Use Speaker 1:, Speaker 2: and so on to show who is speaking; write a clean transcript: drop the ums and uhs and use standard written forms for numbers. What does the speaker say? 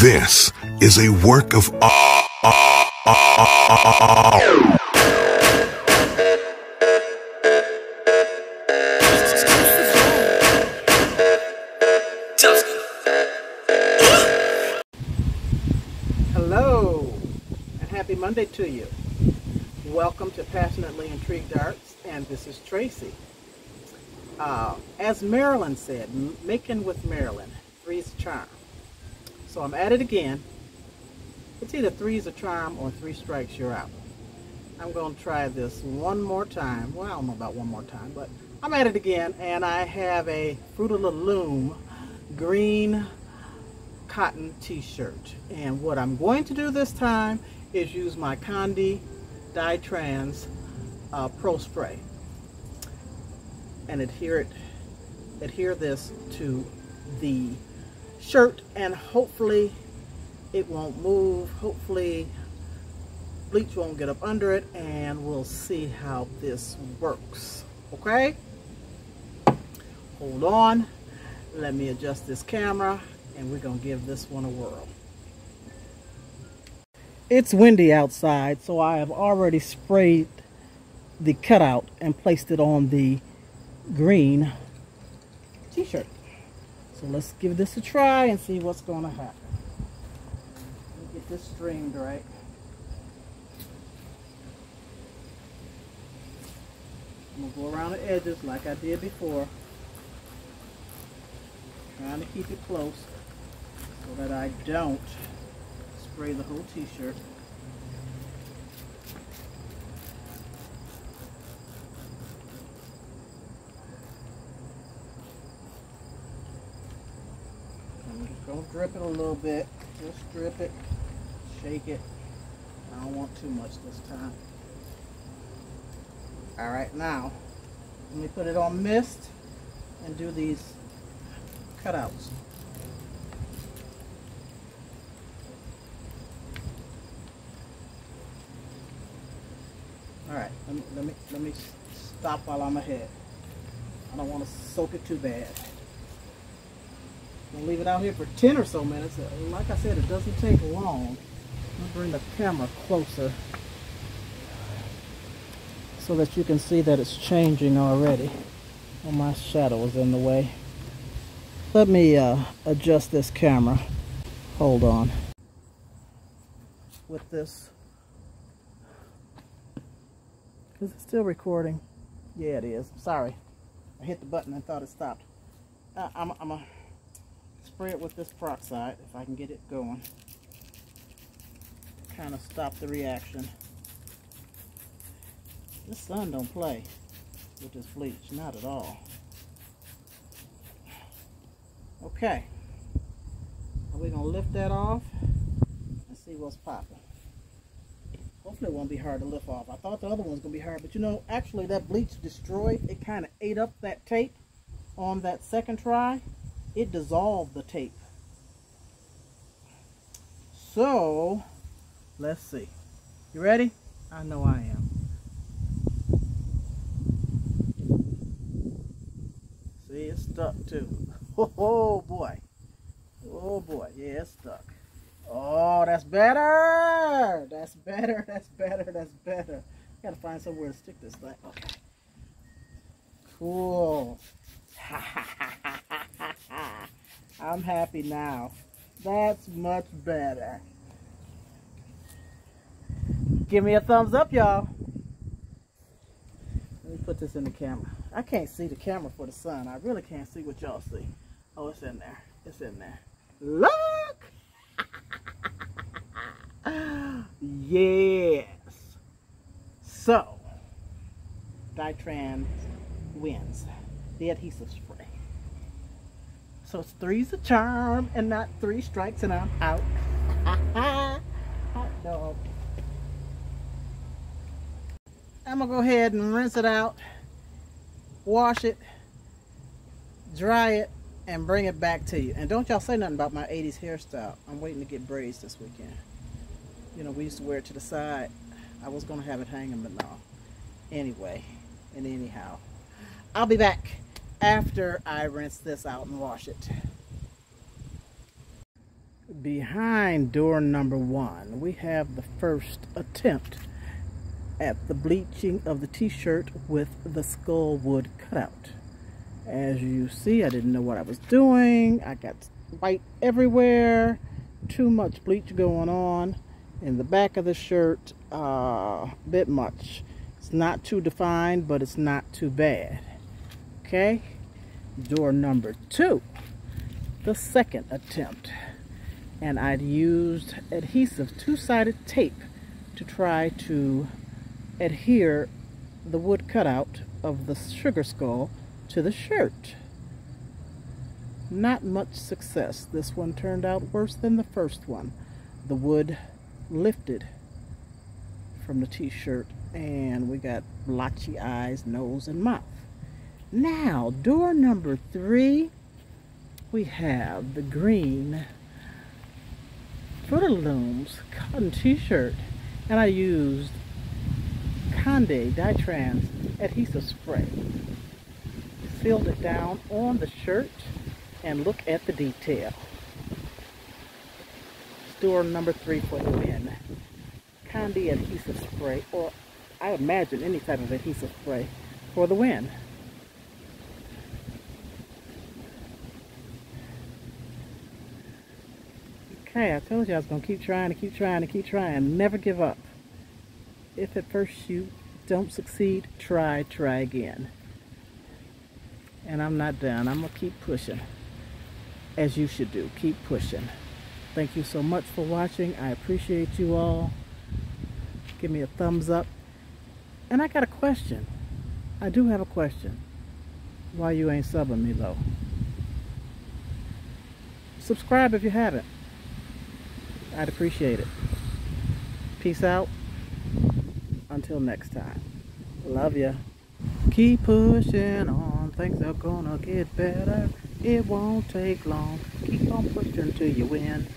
Speaker 1: This is a work of
Speaker 2: Hello, and happy Monday to you. Welcome to Passionately Intrigued Arts, and this is Tracy. As Marilyn said, making with Marilyn, three's a charm. So I'm at it again. It's either three's a charm or three strikes you're out. I'm going to try this one more time. Well, I don't know about one more time, but I'm at it again, and I have a Fruit of the Loom green cotton t-shirt. And what I'm going to do this time is use my Condi Dye Trans Pro Spray and adhere this to the shirt, and hopefully it won't move. Hopefully bleach won't get up under it, and we'll see how this works. Okay, hold on, let me adjust this camera and we're gonna give this one a whirl. It's windy outside, so I have already sprayed the cutout and placed it on the green t-shirt. So let's give this a try and see what's going to happen. Let me get this streamed right. I'm going to go around the edges like I did before. Trying to keep it close so that I don't spray the whole t-shirt. I'm just going to drip it a little bit. Just drip it, shake it. I don't want too much this time. Alright, now let me put it on mist and do these cutouts. Alright, let me stop while I'm ahead. I don't want to soak it too bad. I'm going to leave it out here for 10 or so minutes. Like I said, it doesn't take long. I'll bring the camera closer so that you can see that it's changing already. Oh, my shadow is in the way. Let me adjust this camera. Hold on. With this. Is it still recording? Yeah, it is. Sorry. I hit the button and thought it stopped. I'm going to spray it with this peroxide if I can get it going. Kind of stop the reaction. This sun don't play with this bleach. Not at all. Okay. We're going to lift that off and see what's popping. Hopefully it won't be hard to lift off. I thought the other one was going to be hard, but you know, actually that bleach destroyed, it kind of ate up that tape on that second try. It dissolved the tape. So, let's see. You ready? I know I am. See, it's stuck too. Oh boy. Oh boy. Yeah, it's stuck. Oh, that's better. That's better. That's better. That's better. Gotta find somewhere to stick this thing. Okay. Cool. I'm happy now. That's much better. Give me a thumbs up, y'all. Let me put this in the camera. I can't see the camera for the sun. I really can't see what y'all see. Oh, it's in there. It's in there. Look! Yes. So, Dye Trans wins the adhesive spray. So it's three's a charm and not three strikes and I'm out. Hot dog. I'm gonna go ahead and rinse it out, wash it, dry it, and bring it back to you. And don't y'all say nothing about my 80s hairstyle. I'm waiting to get braids this weekend. You know, we used to wear it to the side. I was going to have it hanging, but no. Anyway, and anyhow, I'll be back after I rinse this out and wash it. Behind door number 1, we have the first attempt at the bleaching of the t-shirt with the skull wood cutout. As you see, I didn't know what I was doing. I got white everywhere, too much bleach going on. In the back of the shirt, a bit much. It's not too defined, but it's not too bad. Okay, door number 2, the second attempt. And I'd used adhesive two-sided tape to try to adhere the wood cutout of the sugar skull to the shirt. Not much success. This one turned out worse than the first one. The wood lifted from the t-shirt and we got blotchy eyes, nose, and mouth. Now, door number 3, we have the green Fruit Looms cotton t-shirt, and I used Conde Dytrans adhesive spray. Sealed it down on the shirt, and look at the detail. Door number 3 for the win. Conde adhesive spray, or I imagine any type of adhesive spray, for the win. Okay, I told you I was going to keep trying and keep trying and keep trying. Never give up. If at first you don't succeed, try again. And I'm not done. I'm going to keep pushing. As you should do. Keep pushing. Thank you so much for watching. I appreciate you all. Give me a thumbs up. And I got a question. I do have a question. Why you ain't subbing me though? Subscribe if you haven't. I'd appreciate it. Peace out. Until next time. Love ya. Keep pushing on. Things are gonna get better. It won't take long. Keep on pushing till you win.